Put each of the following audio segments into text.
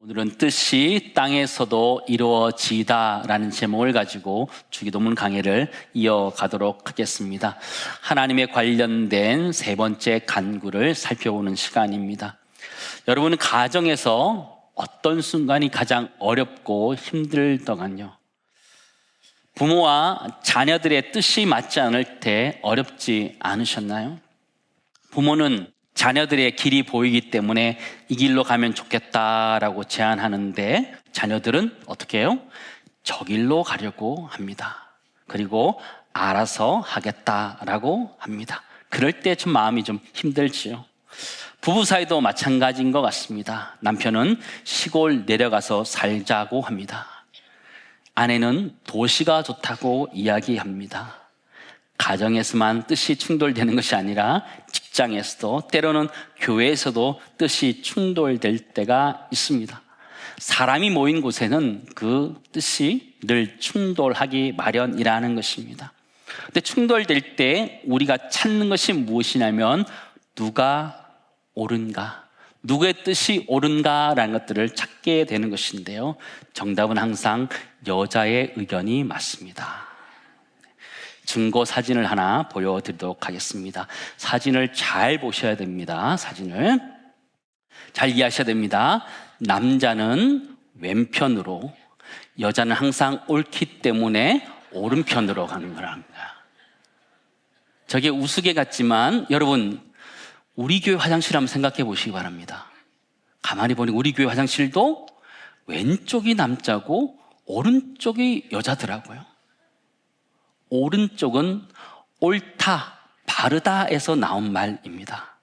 오늘은 뜻이 땅에서도 이루어지다라는 제목을 가지고 주기도문 강해를 이어가도록 하겠습니다. 하나님에 관련된 세 번째 간구를 살펴보는 시간입니다. 여러분, 가정에서 어떤 순간이 가장 어렵고 힘들더간요? 부모와 자녀들의 뜻이 맞지 않을 때 어렵지 않으셨나요? 부모는 자녀들의 길이 보이기 때문에 이 길로 가면 좋겠다라고 제안하는데 자녀들은 어떻게 해요? 저 길로 가려고 합니다. 그리고 알아서 하겠다라고 합니다. 그럴 때 좀 마음이 좀 힘들지요. 부부 사이도 마찬가지인 것 같습니다. 남편은 시골 내려가서 살자고 합니다. 아내는 도시가 좋다고 이야기합니다. 가정에서만 뜻이 충돌되는 것이 아니라 직장에서도, 때로는 교회에서도 뜻이 충돌될 때가 있습니다. 사람이 모인 곳에는 그 뜻이 늘 충돌하기 마련이라는 것입니다. 근데 충돌될 때 우리가 찾는 것이 무엇이냐면 누가 옳은가, 누구의 뜻이 옳은가라는 것들을 찾게 되는 것인데요, 정답은 항상 여자의 의견이 맞습니다. 증거 사진을 하나 보여드리도록 하겠습니다. 사진을 잘 보셔야 됩니다. 사진을 잘 이해하셔야 됩니다. 남자는 왼편으로, 여자는 항상 옳기 때문에 오른편으로 가는 거랍니다. 저게 우스개 같지만 여러분, 우리 교회 화장실 한번 생각해 보시기 바랍니다. 가만히 보니 우리 교회 화장실도 왼쪽이 남자고 오른쪽이 여자더라고요. 오른쪽은 옳다, 바르다에서 나온 말입니다.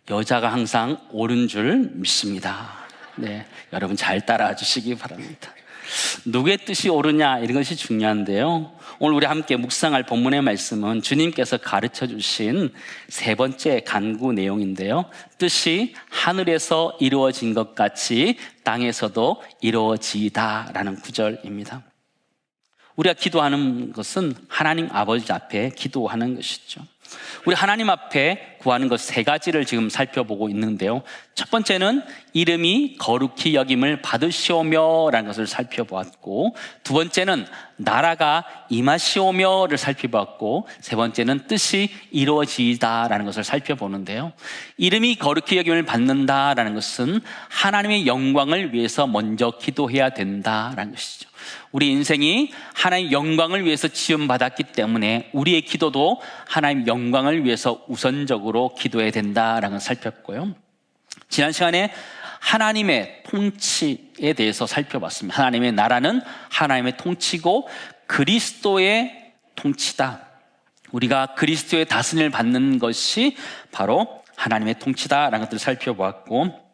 여자가 항상 옳은 줄 믿습니다. 네, 여러분 잘 따라와 주시기 바랍니다. 누구의 뜻이 옳으냐, 이런 것이 중요한데요, 오늘 우리 함께 묵상할 본문의 말씀은 주님께서 가르쳐 주신 세 번째 간구 내용인데요, 뜻이 하늘에서 이루어진 것 같이 땅에서도 이루어지다라는 구절입니다. 우리가 기도하는 것은 하나님 아버지 앞에 기도하는 것이죠. 우리 하나님 앞에 구하는 것 세 가지를 지금 살펴보고 있는데요, 첫 번째는 이름이 거룩히 여김을 받으시오며 라는 것을 살펴보았고, 두 번째는 나라가 임하시오며를 살펴보았고, 세 번째는 뜻이 이루어지다라는 것을 살펴보는데요, 이름이 거룩히 여김을 받는다라는 것은 하나님의 영광을 위해서 먼저 기도해야 된다라는 것이죠. 우리 인생이 하나님의 영광을 위해서 지음받았기 때문에 우리의 기도도 하나님의 영광을 위해서 우선적으로 기도해야 된다라는 걸 살폈고요, 지난 시간에 하나님의 통치에 대해서 살펴봤습니다. 하나님의 나라는 하나님의 통치고 그리스도의 통치다. 우리가 그리스도의 다스림을 받는 것이 바로 하나님의 통치다라는 것들을 살펴보았고,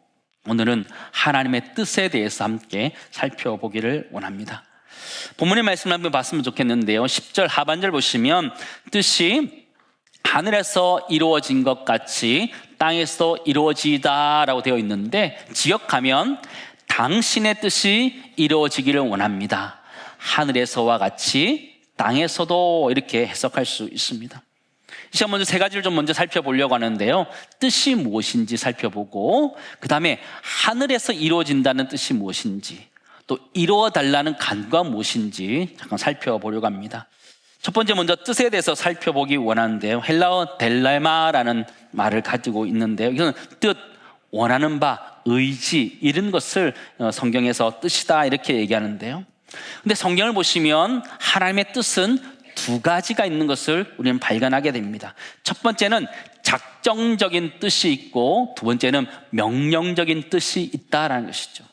오늘은 하나님의 뜻에 대해서 함께 살펴보기를 원합니다. 본문의 말씀을 한번 봤으면 좋겠는데요, 10절 하반절 보시면 뜻이 하늘에서 이루어진 것 같이 땅에서 이루어지다라고 되어 있는데, 지역하면 당신의 뜻이 이루어지기를 원합니다. 하늘에서와 같이 땅에서도, 이렇게 해석할 수 있습니다. 이 시간 먼저 세 가지를 좀 먼저 살펴보려고 하는데요, 뜻이 무엇인지 살펴보고, 그 다음에 하늘에서 이루어진다는 뜻이 무엇인지, 또 이루어달라는 간구가 무엇인지 잠깐 살펴보려고 합니다. 첫 번째 먼저 뜻에 대해서 살펴보기 원하는데요, 헬라어 델레마라는 말을 가지고 있는데요, 이건 뜻, 원하는 바, 의지, 이런 것을 성경에서 뜻이다 이렇게 얘기하는데요, 근데 성경을 보시면 하나님의 뜻은 두 가지가 있는 것을 우리는 발견하게 됩니다. 첫 번째는 작정적인 뜻이 있고, 두 번째는 명령적인 뜻이 있다라는 것이죠.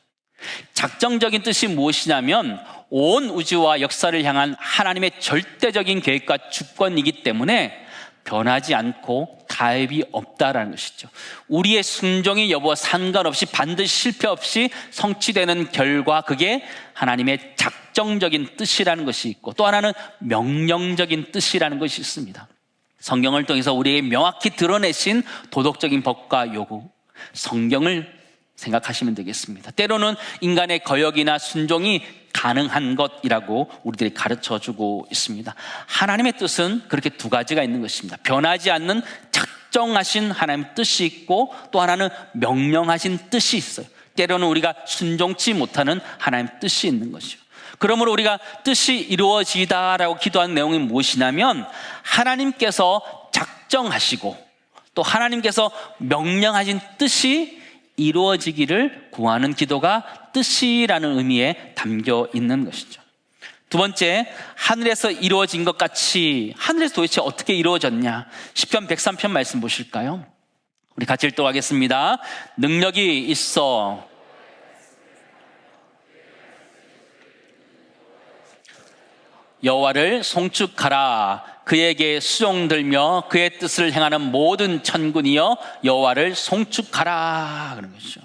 작정적인 뜻이 무엇이냐면 온 우주와 역사를 향한 하나님의 절대적인 계획과 주권이기 때문에 변하지 않고 타협이 없다라는 것이죠. 우리의 순종의 여부와 상관없이 반드시 실패 없이 성취되는 결과, 그게 하나님의 작정적인 뜻이라는 것이 있고, 또 하나는 명령적인 뜻이라는 것이 있습니다. 성경을 통해서 우리에게 명확히 드러내신 도덕적인 법과 요구, 성경을 생각하시면 되겠습니다. 때로는 인간의 거역이나 순종이 가능한 것이라고 우리들이 가르쳐주고 있습니다. 하나님의 뜻은 그렇게 두 가지가 있는 것입니다. 변하지 않는 작정하신 하나님의 뜻이 있고, 또 하나는 명령하신 뜻이 있어요. 때로는 우리가 순종치 못하는 하나님 뜻이 있는 것이요. 그러므로 우리가 뜻이 이루어지다라고 기도하는 내용이 무엇이냐면 하나님께서 작정하시고 또 하나님께서 명령하신 뜻이 이루어지기를 구하는 기도가 뜻이라는 의미에 담겨 있는 것이죠. 두 번째, 하늘에서 이루어진 것 같이 하늘에서 도대체 어떻게 이루어졌냐? 시편 103편 말씀 보실까요? 우리 같이 읽도록하겠습니다. 능력이 있어 여호와를 송축하라. 그에게 수종들며 그의 뜻을 행하는 모든 천군이여 여호와를 송축하라. 그런 것이죠.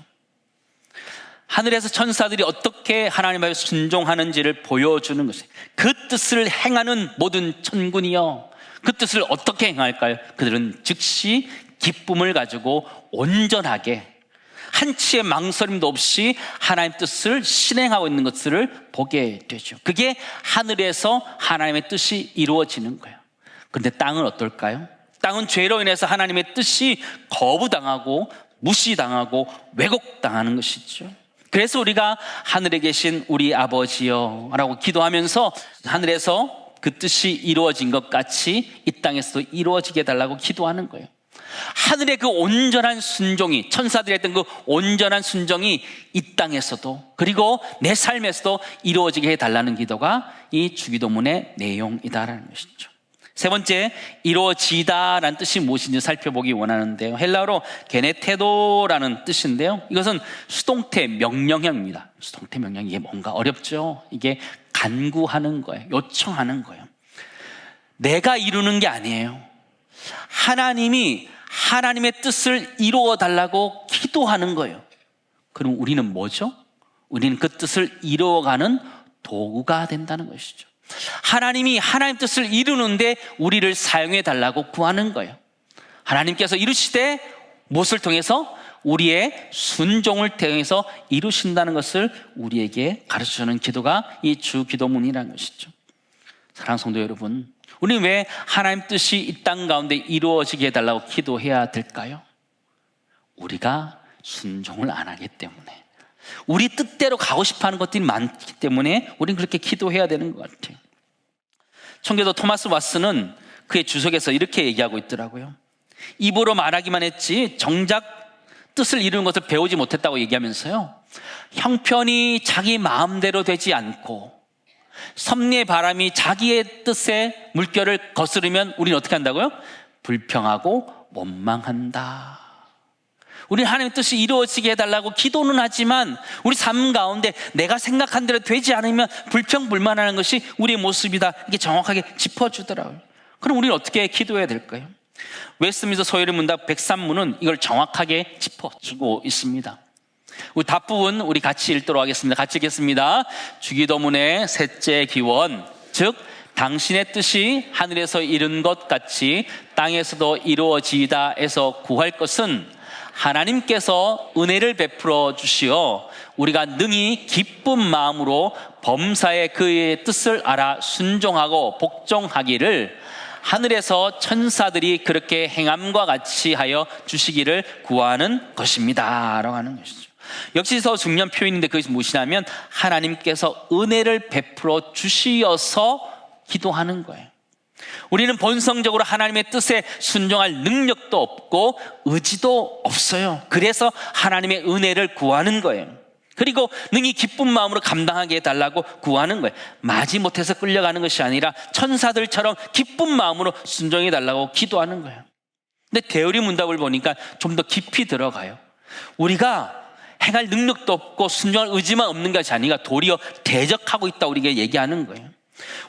하늘에서 천사들이 어떻게 하나님 앞에 순종하는지를 보여주는 것이에요. 그 뜻을 행하는 모든 천군이여. 그 뜻을 어떻게 행할까요? 그들은 즉시 기쁨을 가지고 온전하게 한치의 망설임도 없이 하나님의 뜻을 실행하고 있는 것들을 보게 되죠. 그게 하늘에서 하나님의 뜻이 이루어지는 거예요. 그런데 땅은 어떨까요? 땅은 죄로 인해서 하나님의 뜻이 거부당하고 무시당하고 왜곡당하는 것이죠. 그래서 우리가 하늘에 계신 우리 아버지여 라고 기도하면서 하늘에서 그 뜻이 이루어진 것 같이 이 땅에서도 이루어지게 해달라고 기도하는 거예요. 하늘의 그 온전한 순종이, 천사들이 했던 그 온전한 순종이 이 땅에서도 그리고 내 삶에서도 이루어지게 해달라는 기도가 이 주기도문의 내용이다라는 것이죠. 세 번째, 이루어지다라는 뜻이 무엇인지 살펴보기 원하는데요. 헬라어로 게네테도라는 뜻인데요. 이것은 수동태 명령형입니다. 수동태 명령, 이게 뭔가 어렵죠? 이게 간구하는 거예요. 요청하는 거예요. 내가 이루는 게 아니에요. 하나님이 하나님의 뜻을 이루어 달라고 기도하는 거예요. 그럼 우리는 뭐죠? 우리는 그 뜻을 이루어가는 도구가 된다는 것이죠. 하나님이 하나님 뜻을 이루는데 우리를 사용해 달라고 구하는 거예요. 하나님께서 이루시되 무엇을 통해서? 우리의 순종을 통해서 이루신다는 것을 우리에게 가르쳐주는 기도가 이 주기도문이라는 것이죠. 사랑하는 성도 여러분, 우리는 왜 하나님 뜻이 이 땅 가운데 이루어지게 해달라고 기도해야 될까요? 우리가 순종을 안 하기 때문에, 우리 뜻대로 가고 싶어하는 것들이 많기 때문에 우리는 그렇게 기도해야 되는 것 같아요. 청교도 토마스 왓슨은 그의 주석에서 이렇게 얘기하고 있더라고요. 입으로 말하기만 했지 정작 뜻을 이루는 것을 배우지 못했다고 얘기하면서요, 형편이 자기 마음대로 되지 않고 섭리의 바람이 자기의 뜻의 물결을 거스르면 우리는 어떻게 한다고요? 불평하고 원망한다. 우리는 하나님의 뜻이 이루어지게 해달라고 기도는 하지만 우리 삶 가운데 내가 생각한 대로 되지 않으면 불평불만하는 것이 우리의 모습이다. 이게 정확하게 짚어주더라고요. 그럼 우리는 어떻게 기도해야 될까요? 웨스트민스터 소요리 문답 103문은 이걸 정확하게 짚어주고 있습니다. 우리 답부분 우리 같이 읽도록 하겠습니다. 같이 읽겠습니다. 주기도문의 셋째 기원, 즉 당신의 뜻이 하늘에서 이룬 것 같이 땅에서도 이루어지이다에서 구할 것은 하나님께서 은혜를 베풀어 주시어 우리가 능히 기쁜 마음으로 범사에 그의 뜻을 알아 순종하고 복종하기를 하늘에서 천사들이 그렇게 행함과 같이 하여 주시기를 구하는 것입니다 라고 하는 것이죠. 역시 더 중요한 표현인데 그것이 무엇이냐면 하나님께서 은혜를 베풀어 주시어서 기도하는 거예요. 우리는 본성적으로 하나님의 뜻에 순종할 능력도 없고 의지도 없어요. 그래서 하나님의 은혜를 구하는 거예요. 그리고 능히 기쁜 마음으로 감당하게 해달라고 구하는 거예요. 마지못해서 끌려가는 것이 아니라 천사들처럼 기쁜 마음으로 순종해 달라고 기도하는 거예요. 근데 대우리 문답을 보니까 좀 더 깊이 들어가요. 우리가 행할 능력도 없고 순종할 의지만 없는 것이 아니라 도리어 대적하고 있다 우리에게 얘기하는 거예요.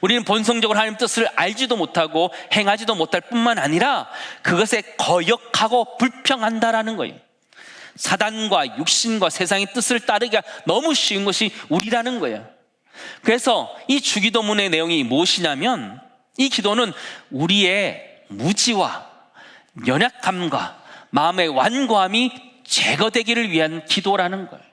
우리는 본성적으로 하나님 뜻을 알지도 못하고 행하지도 못할 뿐만 아니라 그것에 거역하고 불평한다라는 거예요. 사단과 육신과 세상의 뜻을 따르기가 너무 쉬운 것이 우리라는 거예요. 그래서 이 주기도문의 내용이 무엇이냐면 이 기도는 우리의 무지와 연약함과 마음의 완고함이 제거되기를 위한 기도라는 거예요.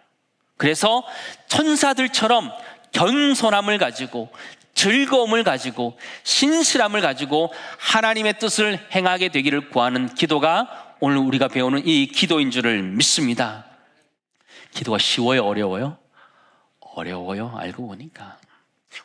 그래서 천사들처럼 겸손함을 가지고 즐거움을 가지고 신실함을 가지고 하나님의 뜻을 행하게 되기를 구하는 기도가 오늘 우리가 배우는 이 기도인 줄을 믿습니다. 기도가 쉬워요, 어려워요? 어려워요, 알고 보니까.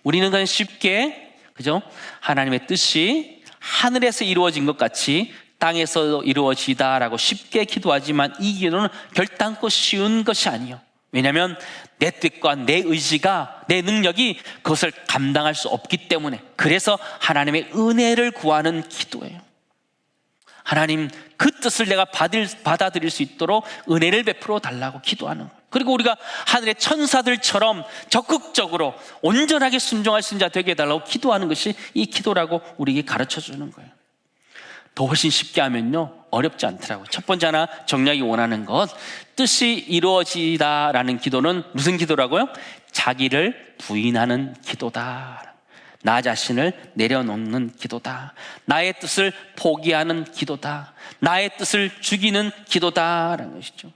우리는 그냥 쉽게, 그죠? 하나님의 뜻이 하늘에서 이루어진 것 같이 땅에서 이루어지다라고 쉽게 기도하지만 이 기도는 결단코 쉬운 것이 아니에요. 왜냐하면 내 뜻과 내 의지가, 내 능력이 그것을 감당할 수 없기 때문에. 그래서 하나님의 은혜를 구하는 기도예요. 하나님, 그 뜻을 내가 받아들일 수 있도록 은혜를 베풀어 달라고 기도하는 거예요. 그리고 우리가 하늘의 천사들처럼 적극적으로 온전하게 순종할 수 있는 자 되게 해달라고 기도하는 것이 이 기도라고 우리에게 가르쳐 주는 거예요. 더 훨씬 쉽게 하면요, 어렵지 않더라고요. 첫 번째 하나 정리하기 원하는 것, 뜻이 이루어지다라는 기도는 무슨 기도라고요? 자기를 부인하는 기도다. 나 자신을 내려놓는 기도다. 나의 뜻을 포기하는 기도다. 나의 뜻을 죽이는 기도다라는 것이죠.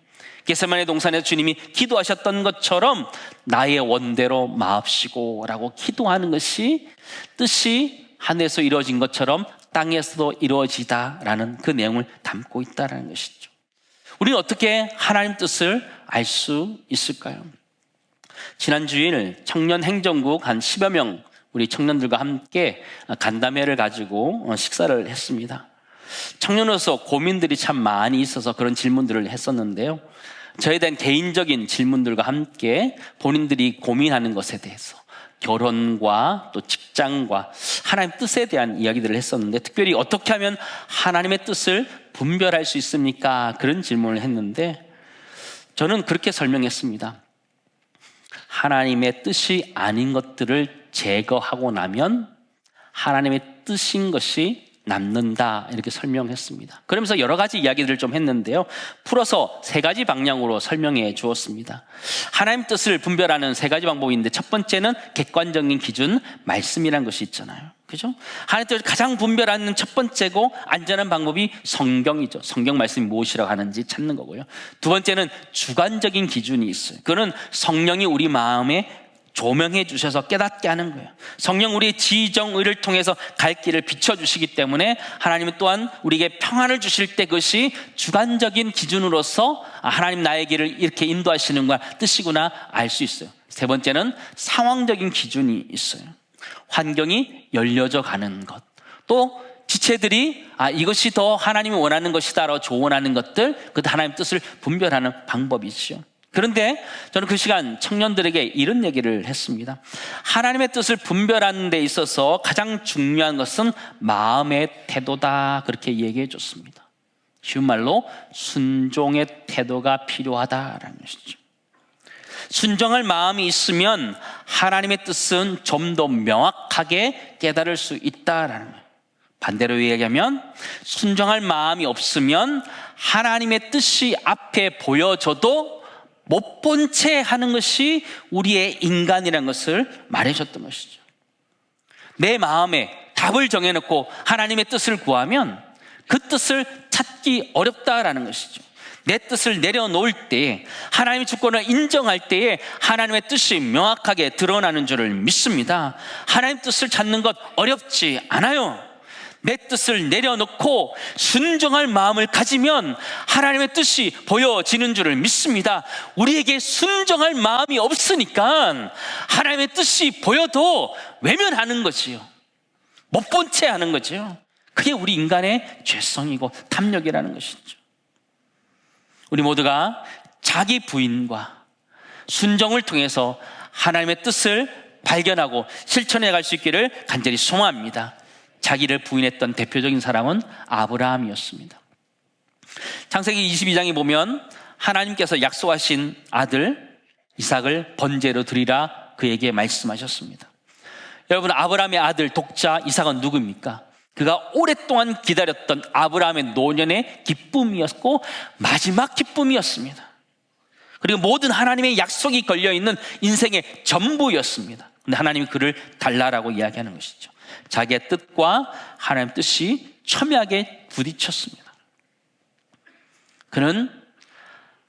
겟세마네 동산에서 주님이 기도하셨던 것처럼 나의 원대로 마옵시고 라고 기도하는 것이 뜻이 하늘에서 이루어진 것처럼 땅에서도 이루어지다라는 그 내용을 담고 있다는 것이죠. 우리는 어떻게 하나님 뜻을 알 수 있을까요? 지난 주일 청년 행정국 한 10여 명 우리 청년들과 함께 간담회를 가지고 식사를 했습니다. 청년으로서 고민들이 참 많이 있어서 그런 질문들을 했었는데요. 저에 대한 개인적인 질문들과 함께 본인들이 고민하는 것에 대해서, 결혼과 또 직장과 하나님 뜻에 대한 이야기들을 했었는데, 특별히 어떻게 하면 하나님의 뜻을 분별할 수 있습니까? 그런 질문을 했는데 저는 그렇게 설명했습니다. 하나님의 뜻이 아닌 것들을 제거하고 나면 하나님의 뜻인 것이 남는다, 이렇게 설명했습니다. 그러면서 여러 가지 이야기들을 좀 했는데요, 풀어서 세 가지 방향으로 설명해 주었습니다. 하나님 뜻을 분별하는 세 가지 방법인데, 첫 번째는 객관적인 기준, 말씀이라는 것이 있잖아요. 그죠? 하나님 뜻을 가장 분별하는 첫 번째고 안전한 방법이 성경이죠. 성경 말씀이 무엇이라고 하는지 찾는 거고요. 두 번째는 주관적인 기준이 있어요. 그거는 성령이 우리 마음에 조명해 주셔서 깨닫게 하는 거예요. 성령 우리의 지정의를 통해서 갈 길을 비춰주시기 때문에 하나님은 또한 우리에게 평안을 주실 때 그것이 주관적인 기준으로서 하나님 나의 길을 이렇게 인도하시는 거야, 뜻이구나 알 수 있어요. 세 번째는 상황적인 기준이 있어요. 환경이 열려져 가는 것, 또 지체들이 이것이 더 하나님이 원하는 것이다라고 조언하는 것들, 그것도 하나님 뜻을 분별하는 방법이죠. 그런데 저는 그 시간 청년들에게 이런 얘기를 했습니다. 하나님의 뜻을 분별하는 데 있어서 가장 중요한 것은 마음의 태도다, 그렇게 얘기해 줬습니다. 쉬운 말로 순종의 태도가 필요하다라는 것이죠. 순종할 마음이 있으면 하나님의 뜻은 좀 더 명확하게 깨달을 수 있다라는 거예요. 반대로 얘기하면 순종할 마음이 없으면 하나님의 뜻이 앞에 보여져도 못 본 채 하는 것이 우리의 인간이라는 것을 말해줬던 것이죠. 내 마음에 답을 정해놓고 하나님의 뜻을 구하면 그 뜻을 찾기 어렵다라는 것이죠. 내 뜻을 내려놓을 때에, 하나님의 주권을 인정할 때에 하나님의 뜻이 명확하게 드러나는 줄을 믿습니다. 하나님의 뜻을 찾는 것 어렵지 않아요. 내 뜻을 내려놓고 순종할 마음을 가지면 하나님의 뜻이 보여지는 줄을 믿습니다. 우리에게 순종할 마음이 없으니까 하나님의 뜻이 보여도 외면하는 거지요. 못 본 채 하는 거지요. 그게 우리 인간의 죄성이고 탐욕이라는 것이죠. 우리 모두가 자기 부인과 순종을 통해서 하나님의 뜻을 발견하고 실천해 갈 수 있기를 간절히 소망합니다. 자기를 부인했던 대표적인 사람은 아브라함이었습니다. 창세기 22장에 보면 하나님께서 약속하신 아들 이삭을 번제로 드리라 그에게 말씀하셨습니다. 여러분, 아브라함의 아들 독자 이삭은 누구입니까? 그가 오랫동안 기다렸던 아브라함의 노년의 기쁨이었고 마지막 기쁨이었습니다. 그리고 모든 하나님의 약속이 걸려있는 인생의 전부였습니다. 근데 하나님이 그를 달라라고 이야기하는 것이죠. 자기의 뜻과 하나님의 뜻이 첨예하게 부딪혔습니다. 그는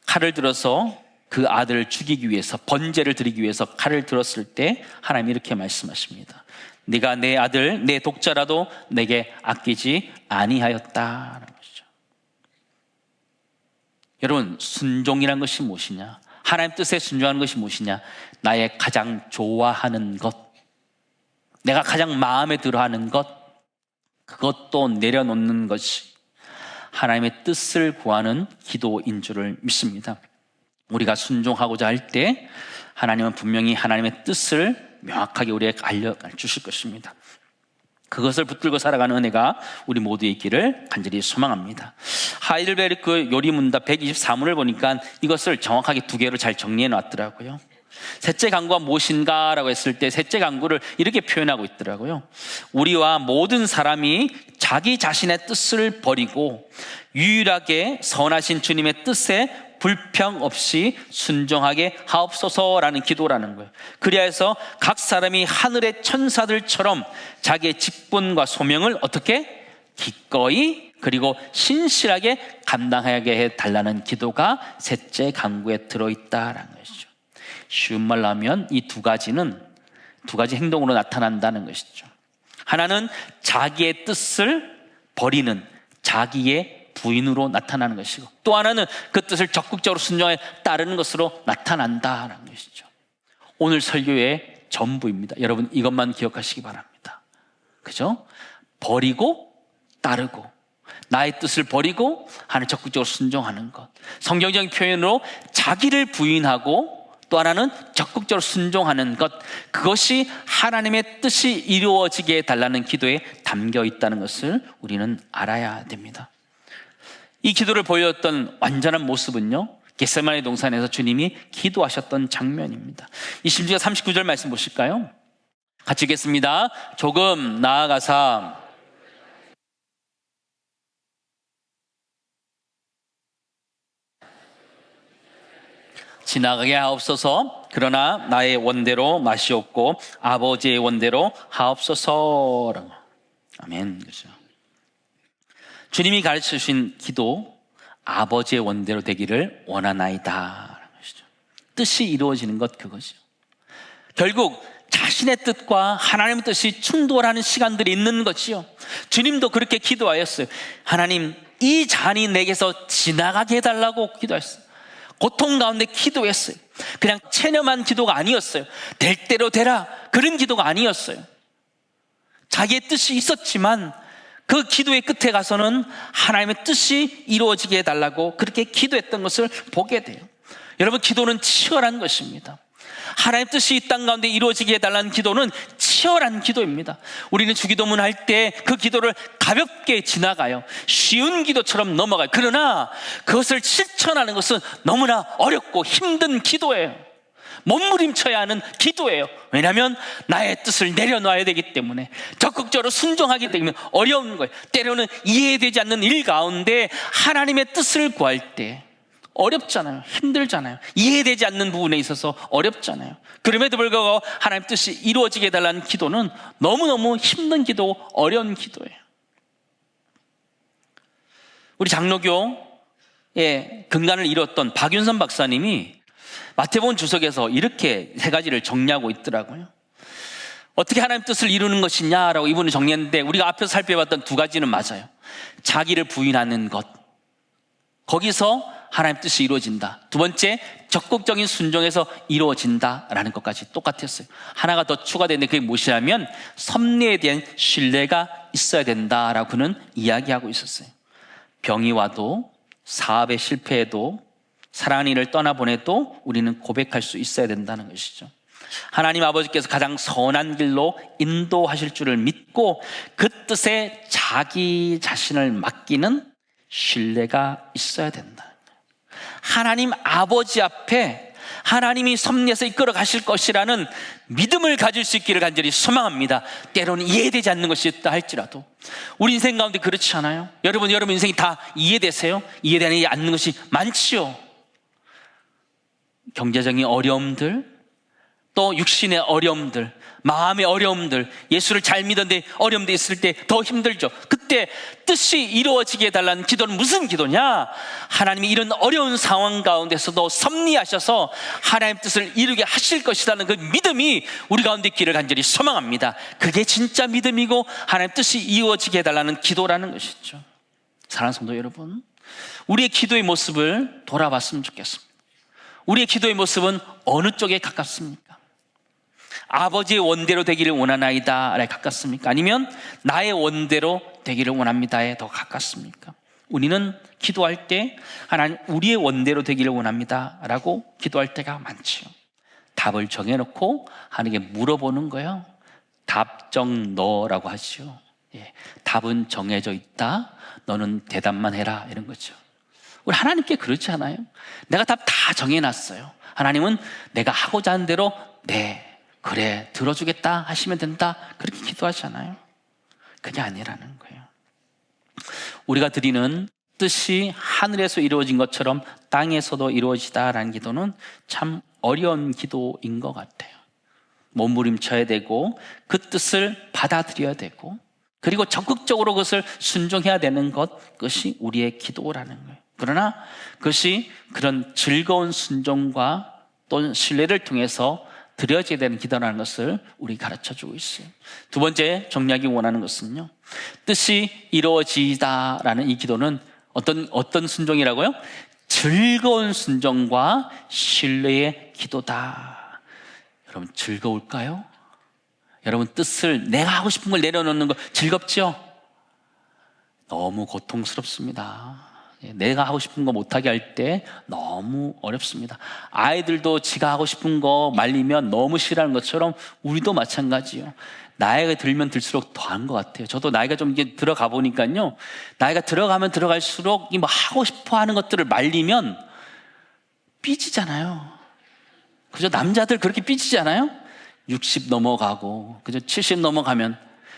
칼을 들어서 그 아들을 죽이기 위해서, 번제를 드리기 위해서 칼을 들었을 때 하나님이 이렇게 말씀하십니다. 네가 내 아들, 내 독자라도 내게 아끼지 아니하였다라는 것이죠. 여러분, 순종이란 것이 무엇이냐? 하나님 뜻에 순종하는 것이 무엇이냐? 나의 가장 좋아하는 것, 내가 가장 마음에 들어하는 것, 그것도 내려놓는 것이 하나님의 뜻을 구하는 기도인 줄을 믿습니다. 우리가 순종하고자 할 때 하나님은 분명히 하나님의 뜻을 명확하게 우리에게 알려주실 것입니다. 그것을 붙들고 살아가는 은혜가 우리 모두의 있기를 간절히 소망합니다. 하이델베르크 요리문답 124문을 보니까 이것을 정확하게 두 개로 잘 정리해 놨더라고요. 셋째 강구가 무엇인가 라고 했을 때 셋째 강구를 이렇게 표현하고 있더라고요. 우리와 모든 사람이 자기 자신의 뜻을 버리고 유일하게 선하신 주님의 뜻에 불평 없이 순종하게 하옵소서라는 기도라는 거예요. 그리하여서 각 사람이 하늘의 천사들처럼 자기의 직분과 소명을 어떻게? 기꺼이 그리고 신실하게 감당하게 해달라는 기도가 셋째 강구에 들어있다라는 것이죠. 쉬운 말로 하면 이 두 가지는 두 가지 행동으로 나타난다는 것이죠. 하나는 자기의 뜻을 버리는 자기의 부인으로 나타나는 것이고, 또 하나는 그 뜻을 적극적으로 순종해 따르는 것으로 나타난다는 것이죠. 오늘 설교의 전부입니다. 여러분 이것만 기억하시기 바랍니다. 그죠? 버리고 따르고, 나의 뜻을 버리고 하나님 적극적으로 순종하는 것. 성경적인 표현으로 자기를 부인하고 또 하나는 적극적으로 순종하는 것, 그것이 하나님의 뜻이 이루어지게 해달라는 기도에 담겨 있다는 것을 우리는 알아야 됩니다. 이 기도를 보였던 완전한 모습은요, 겟세마네 동산에서 주님이 기도하셨던 장면입니다. 20절 39절 말씀 보실까요? 같이 읽겠습니다. 조금 나아가사 지나가게 하옵소서. 그러나 나의 원대로 마시옵고 아버지의 원대로 하옵소서. 아멘. 그렇죠. 주님이 가르쳐 주신 기도, 아버지의 원대로 되기를 원하나이다. 뜻이 이루어지는 것, 그것이죠. 결국 자신의 뜻과 하나님의 뜻이 충돌하는 시간들이 있는 것이요. 주님도 그렇게 기도하였어요. 하나님, 이 잔이 내게서 지나가게 해달라고 기도했어요. 고통 가운데 기도했어요. 그냥 체념한 기도가 아니었어요. 될 대로 되라, 그런 기도가 아니었어요. 자기의 뜻이 있었지만 그 기도의 끝에 가서는 하나님의 뜻이 이루어지게 해달라고 그렇게 기도했던 것을 보게 돼요. 여러분, 기도는 치열한 것입니다. 하나님의 뜻이 이 땅 가운데 이루어지게 해달라는 기도는 치열한 기도입니다. 우리는 주기도문 할 때 그 기도를 가볍게 지나가요. 쉬운 기도처럼 넘어가요. 그러나 그것을 실천하는 것은 너무나 어렵고 힘든 기도예요. 몸부림쳐야 하는 기도예요. 왜냐하면 나의 뜻을 내려놔야 되기 때문에, 적극적으로 순종하기 때문에 어려운 거예요. 때로는 이해되지 않는 일 가운데 하나님의 뜻을 구할 때 어렵잖아요. 힘들잖아요. 이해되지 않는 부분에 있어서 어렵잖아요. 그럼에도 불구하고 하나님 뜻이 이루어지게 해달라는 기도는 너무너무 힘든 기도, 어려운 기도예요. 우리 장로교의 근간을 이뤘던 박윤선 박사님이 마태복음 주석에서 이렇게 세 가지를 정리하고 있더라고요. 어떻게 하나님 뜻을 이루는 것이냐라고 이분이 정리했는데, 우리가 앞에서 살펴봤던 두 가지는 맞아요. 자기를 부인하는 것, 거기서 하나님 뜻이 이루어진다. 두 번째, 적극적인 순종에서 이루어진다라는 것까지 똑같았어요. 하나가 더 추가되는데 그게 무엇이냐면 섭리에 대한 신뢰가 있어야 된다라고 그는 이야기하고 있었어요. 병이 와도, 사업에 실패해도, 사랑하는 이를 떠나보내도 우리는 고백할 수 있어야 된다는 것이죠. 하나님 아버지께서 가장 선한 길로 인도하실 줄을 믿고 그 뜻에 자기 자신을 맡기는 신뢰가 있어야 된다. 하나님 아버지 앞에 하나님이 섭리해서 이끌어 가실 것이라는 믿음을 가질 수 있기를 간절히 소망합니다. 때로는 이해되지 않는 것이 있다 할지라도. 우리 인생 가운데 그렇지 않아요? 여러분 인생이 다 이해되세요? 이해되지 않는 것이 많지요. 경제적인 어려움들, 또 육신의 어려움들, 마음의 어려움들, 예수를 잘 믿었는데 어려움도 있을 때 더 힘들죠. 그때 뜻이 이루어지게 해달라는 기도는 무슨 기도냐? 하나님이 이런 어려운 상황 가운데서도 섭리하셔서 하나님의 뜻을 이루게 하실 것이라는 그 믿음이 우리 가운데 있기를 간절히 소망합니다. 그게 진짜 믿음이고 하나님의 뜻이 이루어지게 해달라는 기도라는 것이죠. 사랑하는 성도 여러분, 우리의 기도의 모습을 돌아봤으면 좋겠습니다. 우리의 기도의 모습은 어느 쪽에 가깝습니까? 아버지의 원대로 되기를 원하나이다에 가깝습니까? 아니면 나의 원대로 되기를 원합니다에 더 가깝습니까? 우리는 기도할 때 하나님 우리의 원대로 되기를 원합니다 라고 기도할 때가 많지요. 답을 정해놓고 하나님께 물어보는 거예요. 답정너라고 하죠. 예, 답은 정해져 있다. 너는 대답만 해라 이런 거죠. 우리 하나님께 그렇지 않아요? 내가 답 다 정해놨어요. 하나님은 내가 하고자 하는 대로 네 그래 들어주겠다 하시면 된다 그렇게 기도하잖아요. 그게 아니라는 거예요. 우리가 드리는 뜻이 하늘에서 이루어진 것처럼 땅에서도 이루어지다라는 기도는 참 어려운 기도인 것 같아요. 몸부림쳐야 되고 그 뜻을 받아들여야 되고 그리고 적극적으로 그것을 순종해야 되는 그것이 우리의 기도라는 거예요. 그러나 그것이 그런 즐거운 순종과 또 신뢰를 통해서 드려져야 되는 기도라는 것을 우리 가르쳐주고 있어요. 두 번째 정리하기 원하는 것은요, 뜻이 이루어지다라는 이 기도는 어떤 순종이라고요? 즐거운 순종과 신뢰의 기도다. 여러분 즐거울까요? 여러분 뜻을 내가 하고 싶은 걸 내려놓는 거 즐겁죠? 너무 고통스럽습니다. 내가 하고 싶은 거 못하게 할 때 너무 어렵습니다. 아이들도 지가 하고 싶은 거 말리면 너무 싫어하는 것처럼 우리도 마찬가지예요. 나이가 들면 들수록 더한 것 같아요. 저도 나이가 좀 이게 들어가 보니까요, 나이가 들어가면 들어갈수록 이 뭐 하고 싶어 하는 것들을 말리면 삐지잖아요. 그죠? 남자들 그렇게 삐지지 않아요? 60 넘어가고, 그죠? 70 넘어가면,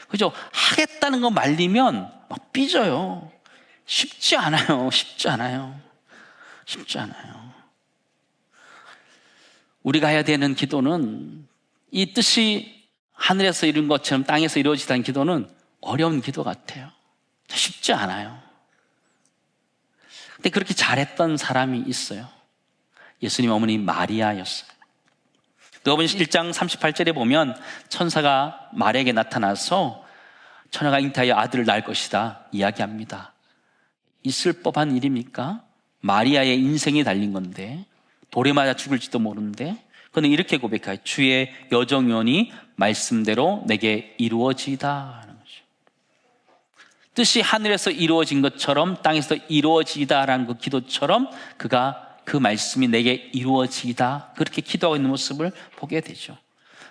그죠? 하겠다는 거 말리면 막 삐져요. 쉽지 않아요. 쉽지 않아요. 쉽지 않아요. 우리가 해야 되는 기도는 이 뜻이 하늘에서 이룬 것처럼 땅에서 이루어지다는 기도는 어려운 기도 같아요. 쉽지 않아요. 근데 그렇게 잘했던 사람이 있어요. 예수님 어머니 마리아였어요. 누가복음 1장 38절에 보면 천사가 마리아에게 나타나서 처녀가 잉태하여 아들을 낳을 것이다 이야기합니다. 있을 법한 일입니까? 마리아의 인생이 달린 건데, 돌에 맞아 죽을지도 모르는데, 그는 이렇게 고백해요. 주의 여정연이 말씀대로 내게 이루어지다 하는 거죠. 뜻이 하늘에서 이루어진 것처럼 땅에서 이루어지다라는 그 기도처럼 그가 그 말씀이 내게 이루어지다 그렇게 기도하고 있는 모습을 보게 되죠.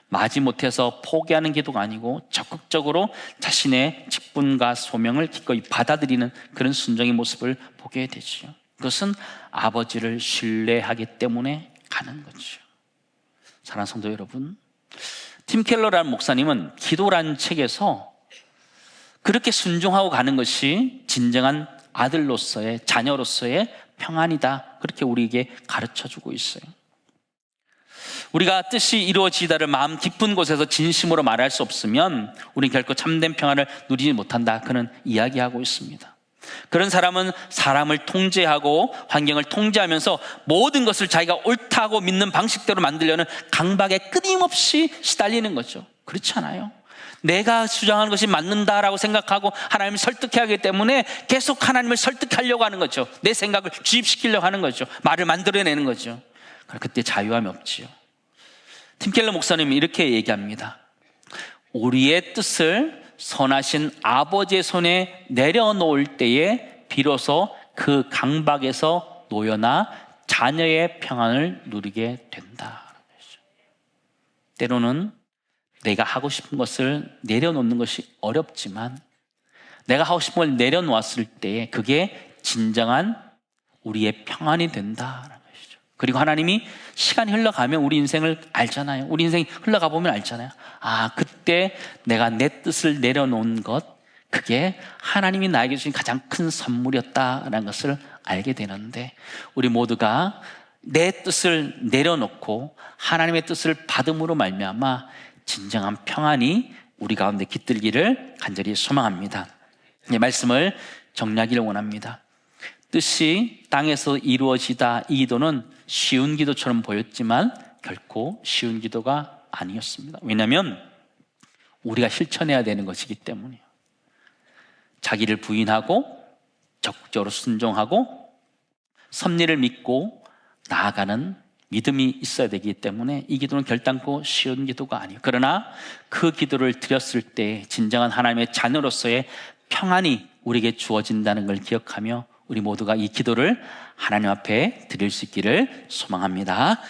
마지못해서 포기하는 기도가 아니고 적극적으로 자신의 직분과 소명을 기꺼이 받아들이는 그런 순종의 모습을 보게 되죠. 그것은 아버지를 신뢰하기 때문에 가는 거죠. 사랑하는 성도 여러분, 팀 켈러라는 목사님은 기도라는 책에서 그렇게 순종하고 가는 것이 진정한 아들로서의, 자녀로서의 평안이다 그렇게 우리에게 가르쳐주고 있어요. 우리가 뜻이 이루어지다를 마음 깊은 곳에서 진심으로 말할 수 없으면 우리는 결코 참된 평안을 누리지 못한다 그는 이야기하고 있습니다. 그런 사람은 사람을 통제하고 환경을 통제하면서 모든 것을 자기가 옳다고 믿는 방식대로 만들려는 강박에 끊임없이 시달리는 거죠. 그렇지 않아요. 내가 주장하는 것이 맞는다라고 생각하고 하나님을 설득해야 하기 때문에 계속 하나님을 설득하려고 하는 거죠. 내 생각을 주입시키려고 하는 거죠. 말을 만들어내는 거죠. 그때 자유함이 없지요. 팀 켈러 목사님이 이렇게 얘기합니다. 우리의 뜻을 선하신 아버지의 손에 내려놓을 때에 비로소 그 강박에서 놓여나 자녀의 평안을 누리게 된다. 때로는 내가 하고 싶은 것을 내려놓는 것이 어렵지만 내가 하고 싶은 걸 내려놓았을 때에 그게 진정한 우리의 평안이 된다라는 것이죠. 그리고 하나님이 시간이 흘러가면 우리 인생을 알잖아요. 우리 인생이 흘러가 보면 알잖아요. 아, 그때 내가 내 뜻을 내려놓은 것, 그게 하나님이 나에게 주신 가장 큰 선물이었다라는 것을 알게 되는데, 우리 모두가 내 뜻을 내려놓고 하나님의 뜻을 받음으로 말미암아 진정한 평안이 우리 가운데 깃들기를 간절히 소망합니다. 이 말씀을 정리하기를 원합니다. 뜻이 땅에서 이루어지다, 이 기도는 쉬운 기도처럼 보였지만 결코 쉬운 기도가 아니었습니다. 왜냐하면 우리가 실천해야 되는 것이기 때문이에요. 자기를 부인하고 적극적으로 순종하고 섭리를 믿고 나아가는 믿음이 있어야 되기 때문에 이 기도는 결단코 쉬운 기도가 아니에요. 그러나 그 기도를 드렸을 때 진정한 하나님의 자녀로서의 평안이 우리에게 주어진다는 걸 기억하며 우리 모두가 이 기도를 하나님 앞에 드릴 수 있기를 소망합니다.